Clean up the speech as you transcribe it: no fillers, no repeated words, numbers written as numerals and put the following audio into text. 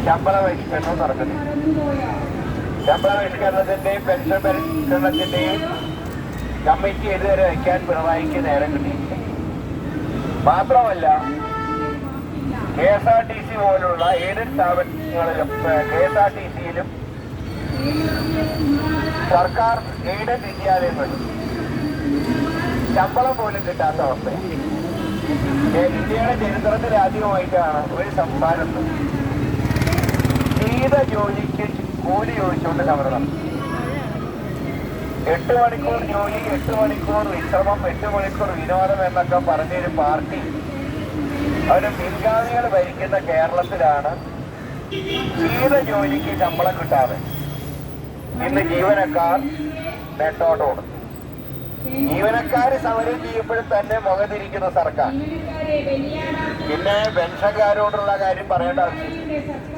ശമ്പള പരിഷ്കരണം നടക്കുന്നു. ശമ്പള പരിഷ്കരണത്തിന്റെയും പെൻഷൻ പരിഷ്കരണത്തിന്റെയും കമ്മിറ്റി ഇതുവരെ വയ്ക്കാൻ പിണറായിക്ക് നേരം കിട്ടിയില്ല. മാത്രമല്ല KSRTC പോലുള്ള എയ്ഡഡ് സ്ഥാപനങ്ങളിലും KSRTCയിലും സർക്കാർ എയ്ഡഡ് വിദ്യാലയങ്ങളിലും ശമ്പളം പോലും കിട്ടാത്ത അവസ്ഥയാണ്. ഇന്ത്യയുടെ ചരിത്രത്തിൽ ആദ്യമായിട്ടാണ് ഒരു സംസ്ഥാനത്ത് ചെയ്ത ജോലിക്ക് കൂലി ചോദിച്ചുകൊണ്ട് സമരം നടത്തുന്നത്. 8 മണിക്കൂർ ജോലി, 8 മണിക്കൂർ വിശ്രമം, 8 മണിക്കൂർ വിനോദം എന്നൊക്കെ പറഞ്ഞൊരു പാർട്ടി അവരുടെ പിൻഗാമികൾ ഭരിക്കുന്ന കേരളത്തിലാണ് ചെയ്ത ജോലിക്ക് ശമ്പളം കിട്ടാതെ ഇന്ന് ജീവനക്കാർ നെട്ടോട്ടോടും. ജീവനക്കാർ സമരം ചെയ്യുമ്പോഴും തന്നെ മുഖതിരിക്കുന്ന സർക്കാർ. പിന്നെ പെൻഷൻകാരോടുള്ള കാര്യം പറയേണ്ട ആവശ്യമില്ല.